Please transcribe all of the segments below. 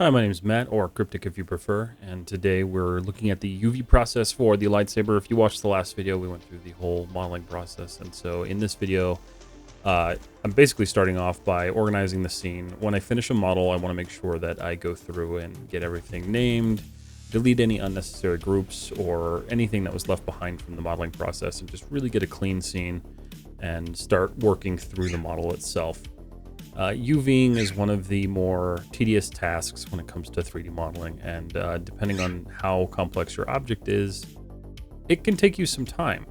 Hi, my name is Matt, or Cryptic if you prefer, and today we're looking at the UV process for the lightsaber. If you watched the last video, we went through the whole modeling process, and so in this video, I'm basically starting off by organizing the scene. When I finish a model, I want to make sure that I go through and get everything named, delete any unnecessary groups or anything that was left behind from the modeling process, and just really get a clean scene and start working through the model itself. UVing is one of the more tedious tasks when it comes to 3D modeling, and depending on how complex your object is, it can take you some time.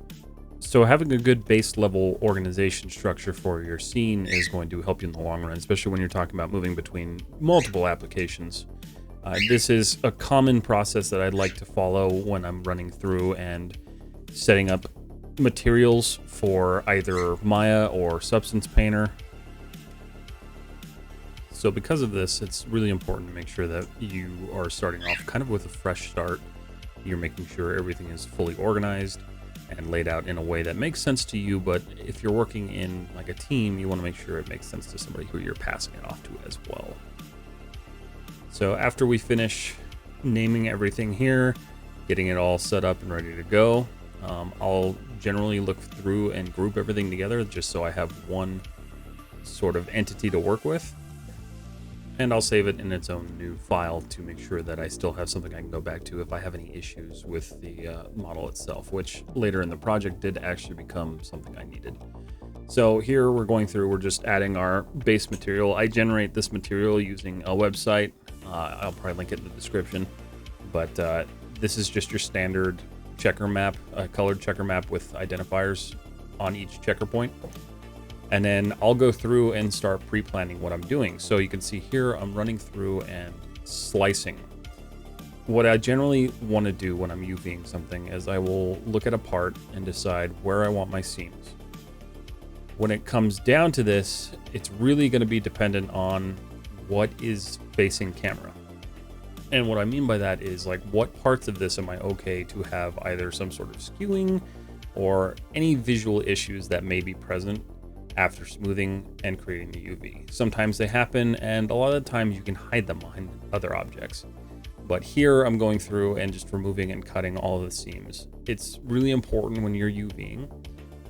So having a good base level organization structure for your scene is going to help you in the long run, especially when you're talking about moving between multiple applications. This is a common process that I'd like to follow when I'm running through and setting up materials for either Maya or Substance Painter. So because of this, it's really important to make sure that you are starting off kind of with a fresh start. You're making sure everything is fully organized and laid out in a way that makes sense to you, but if you're working in like a team, you want to make sure it makes sense to somebody who you're passing it off to as well. So after we finish naming everything here, getting it all set up and ready to go, I'll generally look through and group everything together just so I have one sort of entity to work with. And I'll save it in its own new file to make sure that I still have something I can go back to if I have any issues with the model itself, which later in the project did actually become something I needed. So here we're going through, we're just adding our base material. I generate this material using a website. I'll probably link it in the description, but this is just your standard checker map, a colored checker map with identifiers on each checker point. And then I'll go through and start pre-planning what I'm doing. So you can see here, I'm running through and slicing. What I generally want to do when I'm UVing something is I will look at a part and decide where I want my seams. When it comes down to this, it's really going to be dependent on what is facing camera. And what I mean by that is like, what parts of this am I okay to have either some sort of skewing or any visual issues that may be present after smoothing and creating the UV. Sometimes they happen, and a lot of the times you can hide them behind other objects. But here I'm going through and just removing and cutting all of the seams. It's really important when you're UVing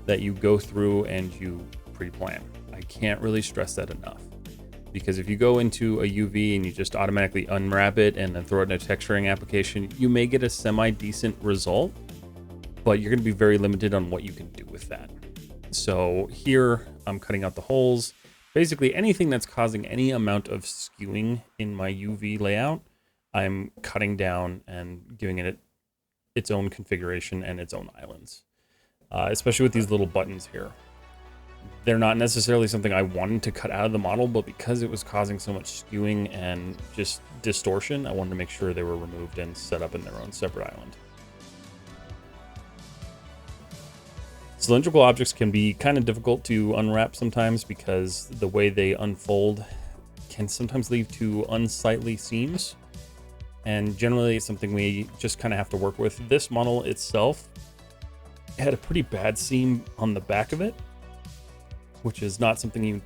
that you go through and you pre-plan. I can't really stress that enough, because if you go into a UV and you just automatically unwrap it and then throw it in a texturing application, you may get a semi-decent result, but you're going to be very limited on what you can do with that. So here I'm cutting out the holes. Basically anything that's causing any amount of skewing in my UV layout, I'm cutting down and giving it its own configuration and its own islands. Especially with these little buttons here. They're not necessarily something I wanted to cut out of the model, but because it was causing so much skewing and just distortion, I wanted to make sure they were removed and set up in their own separate island. Cylindrical objects can be kind of difficult to unwrap sometimes because the way they unfold can sometimes lead to unsightly seams. And generally it's something we just kind of have to work with. This model itself had a pretty bad seam on the back of it, which is not something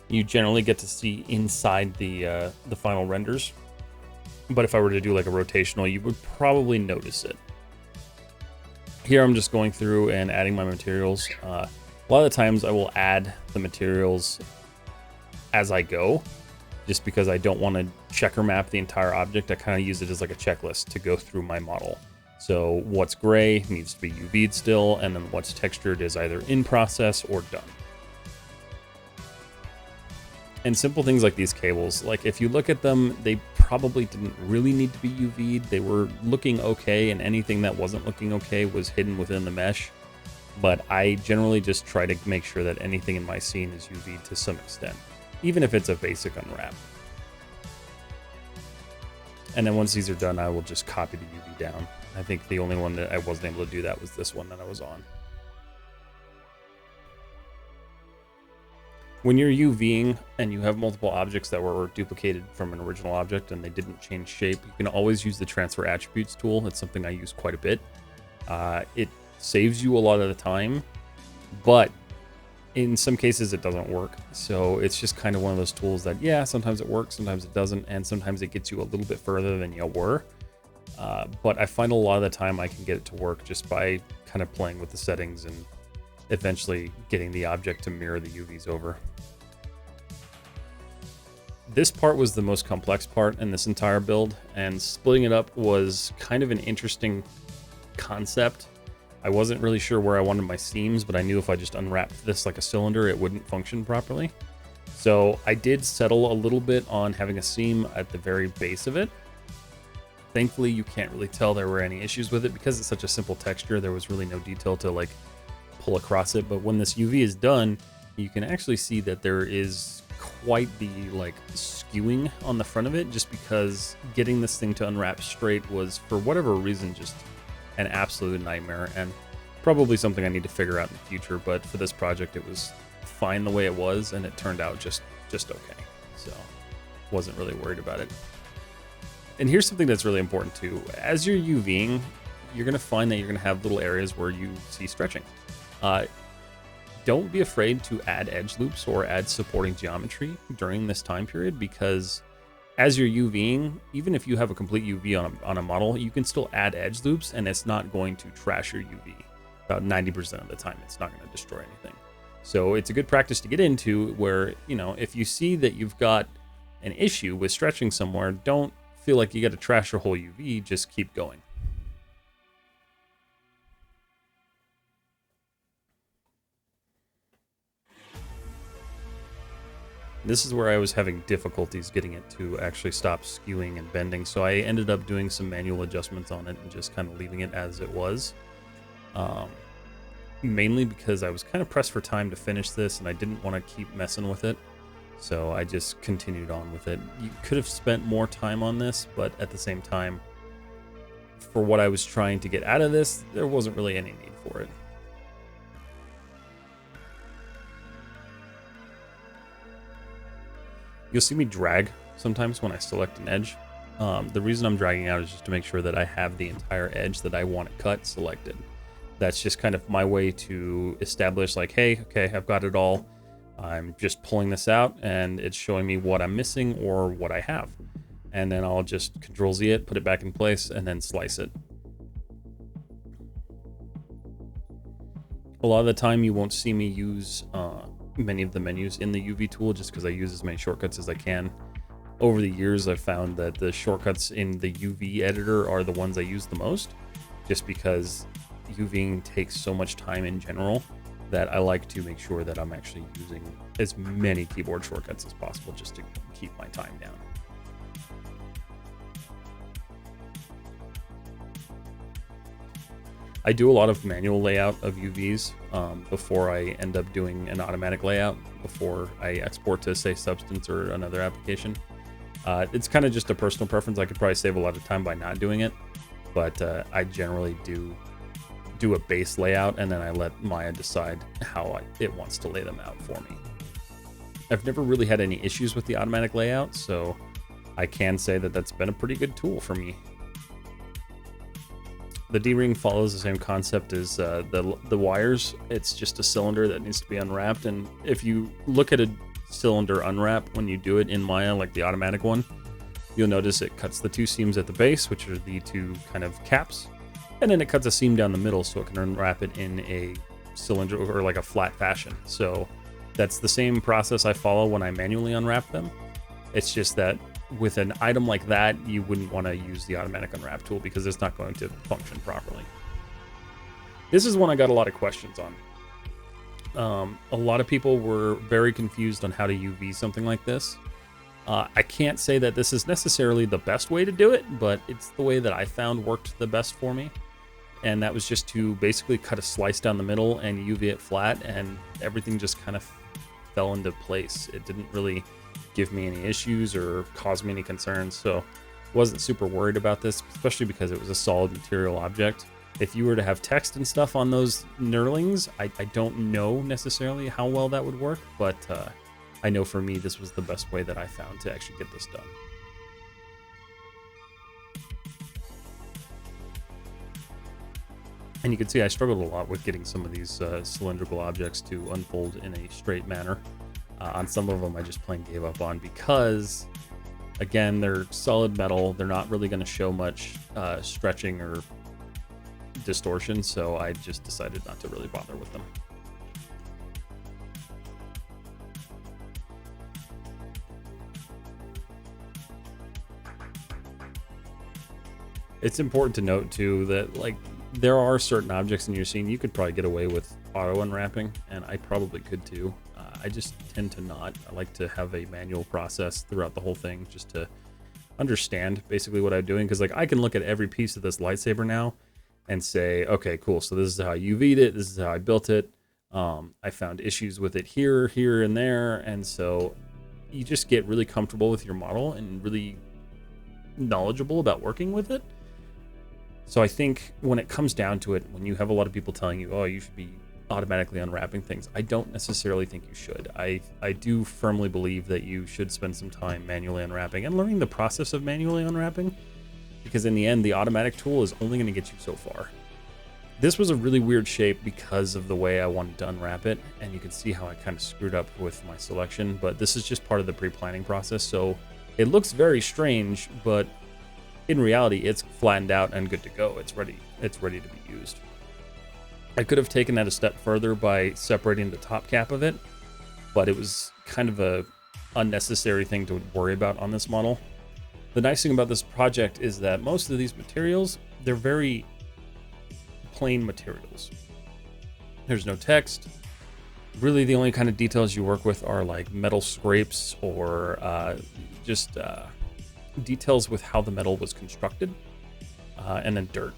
you generally get to see inside the final renders. But if I were to do like a rotational, you would probably notice it. Here I'm just going through and adding my materials. A lot of the times I will add the materials as I go, just because I don't want to checker map the entire object. I kind of use it as like a checklist to go through my model. So what's gray needs to be UV'd still, and then what's textured is either in process or done. And simple things like these cables, like if you look at them, they probably didn't really need to be UV'd. They were looking okay, and anything that wasn't looking okay was hidden within the mesh. But I generally just try to make sure that anything in my scene is UV'd to some extent, even if it's a basic unwrap. And then once these are done, I will just copy the UV down. I think the only one that I wasn't able to do that was this one that I was on. When you're UVing and you have multiple objects that were duplicated from an original object and they didn't change shape, you can always use the transfer attributes tool. It's something I use quite a bit. It saves you a lot of the time, but In some cases, it doesn't work. So it's just kind of one of those tools that, yeah, sometimes it works, sometimes it doesn't, and sometimes it gets you a little bit further than you were. But I find a lot of the time I can get it to work just by kind of playing with the settings and eventually getting the object to mirror the UVs over. This part was the most complex part in this entire build, and splitting it up was kind of an interesting concept. I wasn't really sure where I wanted my seams, but I knew if I just unwrapped this like a cylinder, it wouldn't function properly. So I did settle a little bit on having a seam at the very base of it. Thankfully, you can't really tell there were any issues with it because it's such a simple texture. There was really no detail to like pull across it. But when this UV is done, you can actually see that there is quite the like skewing on the front of it, just because getting this thing to unwrap straight was, for whatever reason, just an absolute nightmare, and probably something I need to figure out in the future. But for this project, it was fine the way it was, and it turned out just okay. So wasn't really worried about it. And here's something that's really important too. As you're UVing, you're going to find that you're going to have little areas where you see stretching. Don't be afraid to add edge loops or add supporting geometry during this time period, because as you're UVing, even if you have a complete UV on a model, you can still add edge loops and it's not going to trash your UV. About 90% of the time, it's not going to destroy anything. So it's a good practice to get into where, you know, if you see that you've got an issue with stretching somewhere, don't feel like you got to trash your whole UV, just keep going. This is where I was having difficulties getting it to actually stop skewing and bending, so I ended up doing some manual adjustments on it and just kind of leaving it as it was. Mainly because I was kind of pressed for time to finish this and I didn't want to keep messing with it. So I just continued on with it. You could have spent more time on this, but at the same time, for what I was trying to get out of this, there wasn't really any need for it. You'll see me drag sometimes when I select an edge. The reason I'm dragging out is just to make sure that I have the entire edge that I want to cut selected. That's just kind of my way to establish like, hey, okay, I've got it all. I'm just pulling this out and it's showing me what I'm missing or what I have. And then I'll just Control Z it, put it back in place, and then slice it. A lot of the time you won't see me use many of the menus in the UV tool just because I use as many shortcuts as I can. Over the years, I've found that the shortcuts in the UV editor are the ones I use the most, just because UVing takes so much time in general that I like to make sure that I'm actually using as many keyboard shortcuts as possible just to keep my time down. I do a lot of manual layout of UVs before I end up doing an automatic layout, before I export to, say, Substance or another application. It's kind of just a personal preference. I could probably save a lot of time by not doing it, but I generally do a base layout, and then I let Maya decide how it wants to lay them out for me. I've never really had any issues with the automatic layout, so I can say that that's been a pretty good tool for me. The D-ring follows the same concept as the wires. It's just a cylinder that needs to be unwrapped, and if you look at a cylinder unwrap when you do it in Maya, like the automatic one, you'll notice it cuts the two seams at the base, which are the two kind of caps, and then it cuts a seam down the middle so it can unwrap it in a cylinder or like a flat fashion. So that's the same process I follow when I manually unwrap them. It's just that with an item like that, you wouldn't want to use the automatic unwrap tool because it's not going to function properly. This is one I got a lot of questions on. A lot of people were very confused on how to UV something like this. I can't say that this is necessarily the best way to do it, but it's the way that I found worked the best for me. And that was just to basically cut a slice down the middle and UV it flat, and everything just kind of fell into place. It didn't really give me any issues or cause me any concerns, so wasn't super worried about this, especially because it was a solid material object. If you were to have text and stuff on those knurlings, I don't know necessarily how well that would work, but I know for me this was the best way that I found to actually get this done. And you can see I struggled a lot with getting some of these cylindrical objects to unfold in a straight manner. On some of them, I just plain gave up on because, again, they're solid metal. They're not really going to show much stretching or distortion, so I just decided not to really bother with them. It's important to note too that like there are certain objects in your scene you could probably get away with auto unwrapping, and I probably could too. I just tend to not. I like to have a manual process throughout the whole thing just to understand basically what I'm doing, because like I can look at every piece of this lightsaber now and say, okay, cool, so this is how I UV'd it, this is how I built it. I found issues with it here, here, and there, and so you just get really comfortable with your model and really knowledgeable about working with it. So I think when it comes down to it, when you have a lot of people telling you, oh, you should be automatically unwrapping things, I don't necessarily think you should. I do firmly believe that you should spend some time manually unwrapping and learning the process of manually unwrapping, because in the end, the automatic tool is only going to get you so far. This was a really weird shape because of the way I wanted to unwrap it, and you can see how I kind of screwed up with my selection, but this is just part of the pre-planning process, so it looks very strange, but in reality, it's flattened out and good to go. It's ready to be used. I could have taken that a step further by separating the top cap of it, but it was kind of a unnecessary thing to worry about on this model. The nice thing about this project is that most of these materials, they're very plain materials. There's no text. Really, the only kind of details you work with are like metal scrapes or just details with how the metal was constructed, and then dirt.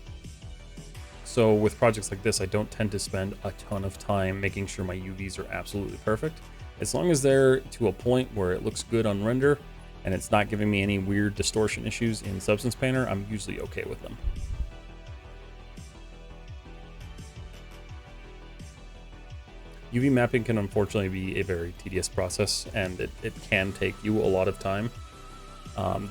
So with projects like this, I don't tend to spend a ton of time making sure my UVs are absolutely perfect. As long as they're to a point where it looks good on render and it's not giving me any weird distortion issues in Substance Painter, I'm usually okay with them. UV mapping can unfortunately be a very tedious process, and it can take you a lot of time.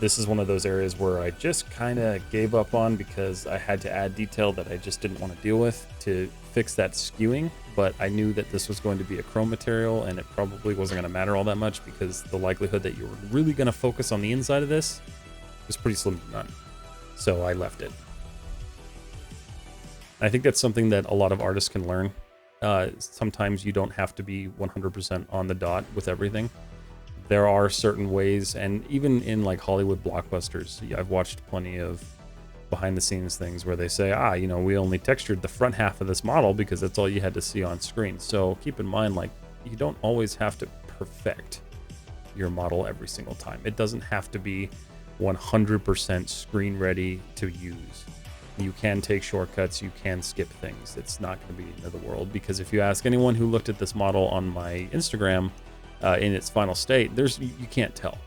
This is one of those areas where I just kind of gave up on because I had to add detail that I just didn't want to deal with to fix that skewing, but I knew that this was going to be a chrome material and it probably wasn't going to matter all that much because the likelihood that you were really going to focus on the inside of this was pretty slim to none. So I left it. I think that's something that a lot of artists can learn. Sometimes you don't have to be 100% on the dot with everything. There are certain ways, and even in like Hollywood blockbusters, I've watched plenty of behind the scenes things where they say, we only textured the front half of this model because that's all you had to see on screen. So keep in mind, like, you don't always have to perfect your model every single time. It doesn't have to be 100% screen ready to use. You can take shortcuts, you can skip things. It's not going to be the end of the world, because if you ask anyone who looked at this model on my Instagram, in its final state, you can't tell.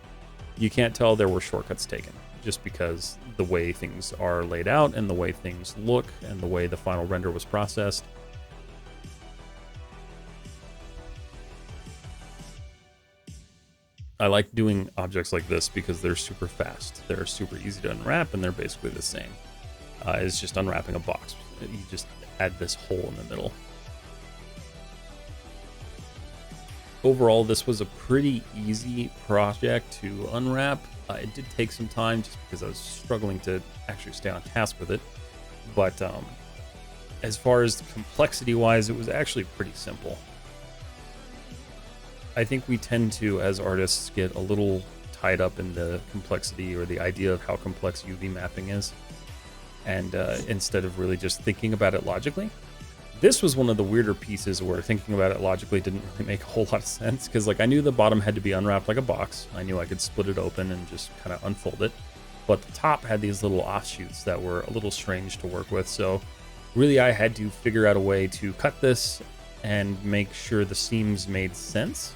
You can't tell there were shortcuts taken, just because the way things are laid out and the way things look and the way the final render was processed. I like doing objects like this because they're super fast. They're super easy to unwrap, and they're basically the same. It's just unwrapping a box. You just add this hole in the middle. Overall, this was a pretty easy project to unwrap. It did take some time just because I was struggling to actually stay on task with it. But as far as complexity-wise, it was actually pretty simple. I think we tend to, as artists, get a little tied up in the complexity or the idea of how complex UV mapping is, and instead of really just thinking about it logically. This was one of the weirder pieces where thinking about it logically didn't really make a whole lot of sense, because like I knew the bottom had to be unwrapped like a box. I knew I could split it open and just kind of unfold it, but the top had these little offshoots that were a little strange to work with. So really I had to figure out a way to cut this and make sure the seams made sense.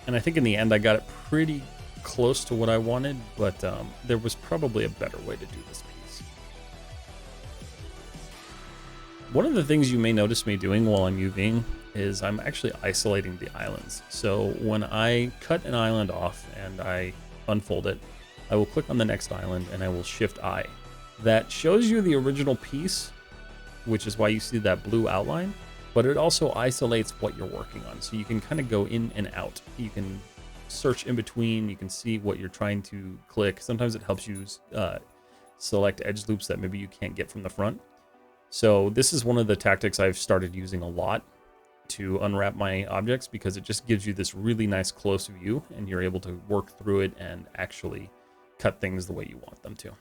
And I think in the end I got it pretty close to what I wanted, but there was probably a better way to do this piece. One of the things you may notice me doing while I'm UVing is I'm actually isolating the islands. So when I cut an island off and I unfold it, I will click on the next island and I will shift I. that shows you the original piece, which is why you see that blue outline, but it also isolates what you're working on. So you can kind of go in and out. You can search in between. You can see what you're trying to click. Sometimes it helps you select edge loops that maybe you can't get from the front. So this is one of the tactics I've started using a lot to unwrap my objects, because it just gives you this really nice close view and you're able to work through it and actually cut things the way you want them to.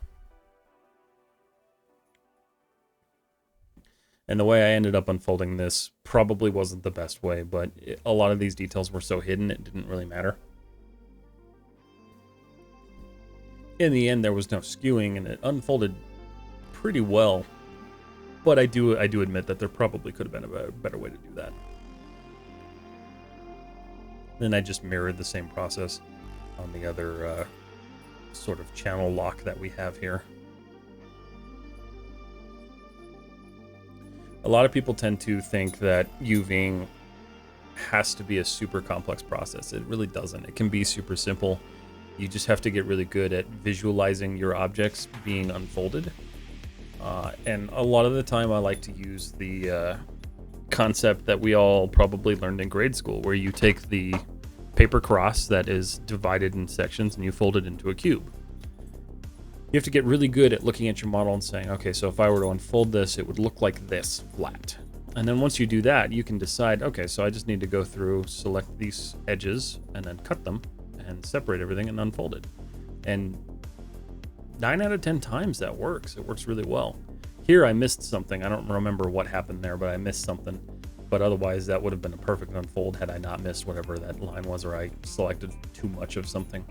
And the way I ended up unfolding this probably wasn't the best way, but a lot of these details were so hidden it didn't really matter. In the end, there was no skewing and it unfolded pretty well, but I do admit that there probably could have been a better way to do that. Then I just mirrored the same process on the other sort of channel lock that we have here. A lot of people tend to think that UVing has to be a super complex process. It really doesn't. It can be super simple. You just have to get really good at visualizing your objects being unfolded. And a lot of the time I like to use the concept that we all probably learned in grade school, where you take the paper cross that is divided in sections and you fold it into a cube. You have to get really good at looking at your model and saying, okay, so if I were to unfold this, it would look like this flat. And then once you do that, you can decide, okay, so I just need to go through, select these edges, and then cut them and separate everything and unfold it. And 9 out of 10 times that works. It works really well. Here I missed something. I don't remember what happened there, but I missed something. But otherwise, that would have been a perfect unfold had I not missed whatever that line was, or I selected too much of something.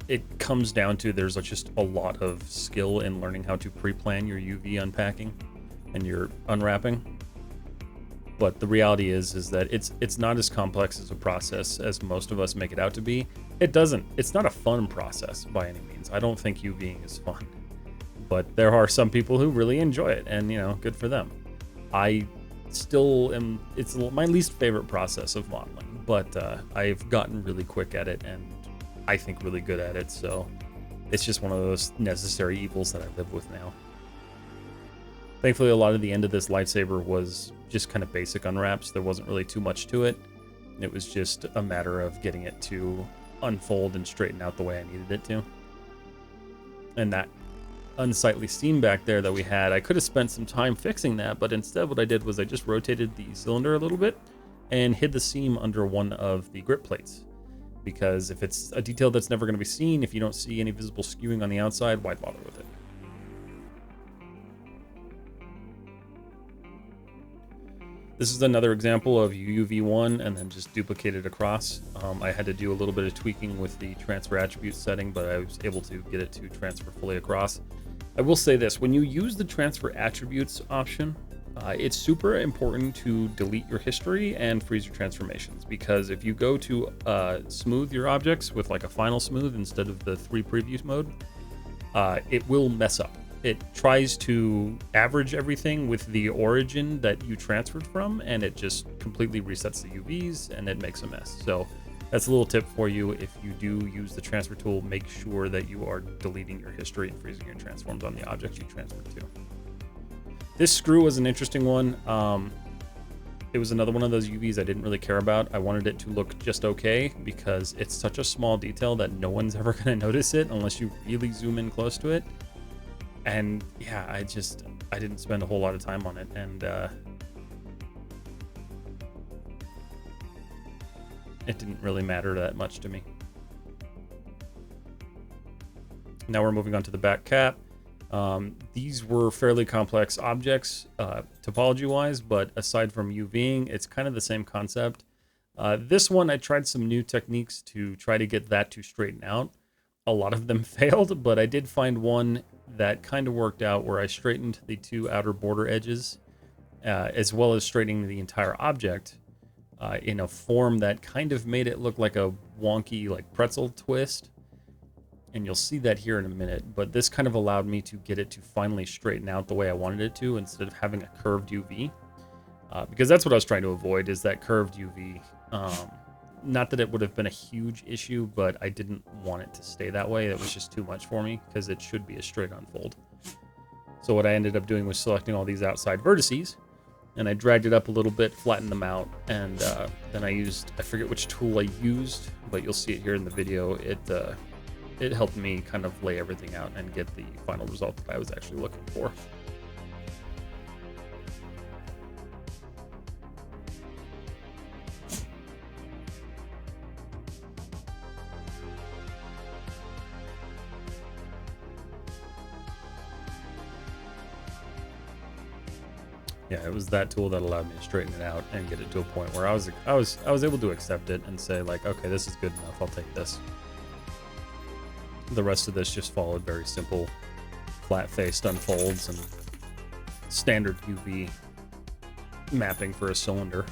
It comes down to there's just a lot of skill in learning how to pre-plan your UV unpacking and your unwrapping. But the reality is that it's not as complex as a process as most of us make it out to be. It's not a fun process by any means. I don't think UVing is fun, but there are some people who really enjoy it, and good for them. I still am. It's my least favorite process of modeling, but I've gotten really quick at it and I think really good at it, so it's just one of those necessary evils that I live with now. Thankfully, a lot of the end of this lightsaber was just kind of basic unwraps. There wasn't really too much to it. It was just a matter of getting it to unfold and straighten out the way I needed it to. And that unsightly seam back there that we had, I could have spent some time fixing that, but instead what I did was I just rotated the cylinder a little bit and hid the seam under one of the grip plates. Because if it's a detail that's never going to be seen, if you don't see any visible skewing on the outside, why bother with it? This is another example of UV1 and then just duplicate it across. I had to do a little bit of tweaking with the transfer attribute setting, but I was able to get it to transfer fully across. I will say this, when you use the transfer attributes option, it's super important to delete your history and freeze your transformations, because if you go to smooth your objects with like a final smooth instead of the 3 preview mode, it will mess up. It tries to average everything with the origin that you transferred from, and it just completely resets the UVs and it makes a mess. So that's a little tip for you. If you do use the transfer tool, make sure that you are deleting your history and freezing your transforms on the objects you transferred to. This screw was an interesting one. It was another one of those UVs I didn't really care about. I wanted it to look just okay because it's such a small detail that no one's ever going to notice it unless you really zoom in close to it. And yeah, I didn't spend a whole lot of time on it, and it didn't really matter that much to me. Now we're moving on to the back cap. These were fairly complex objects topology-wise, but aside from UVing, it's kind of the same concept. This one, I tried some new techniques to try to get that to straighten out. A lot of them failed, but I did find one that kind of worked out, where I straightened the 2 outer border edges, as well as straightening the entire object in a form that kind of made it look like a wonky, like pretzel twist. And you'll see that here in a minute, but this kind of allowed me to get it to finally straighten out the way I wanted it to, instead of having a curved UV, because that's what I was trying to avoid, is that curved UV. Not that it would have been a huge issue, but I didn't want it to stay that way. That was just too much for me because it should be a straight unfold. So what I ended up doing was selecting all these outside vertices, and I dragged it up a little bit, flattened them out, and then I used, I forget which tool I used, but you'll see it here in the video. It helped me kind of lay everything out and get the final result that I was actually looking for. Yeah, it was that tool that allowed me to straighten it out and get it to a point where I was able to accept it and say like, okay, this is good enough. I'll take this. The rest of this just followed very simple, flat-faced unfolds and standard UV mapping for a cylinder.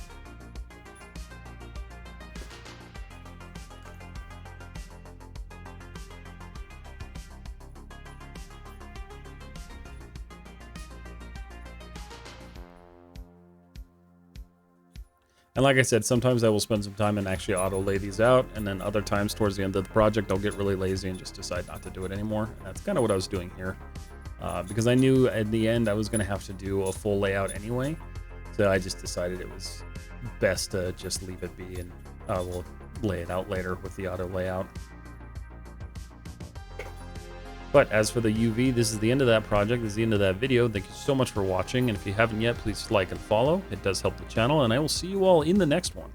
And like I said, sometimes I will spend some time and actually auto lay these out, and then other times towards the end of the project, I'll get really lazy and just decide not to do it anymore. And that's kind of what I was doing here, because I knew at the end I was going to have to do a full layout anyway. So I just decided it was best to just leave it be, and we'll lay it out later with the auto layout. But as for the UV, this is the end of that project. This is the end of that video. Thank you so much for watching. And if you haven't yet, please like and follow. It does help the channel. And I will see you all in the next one.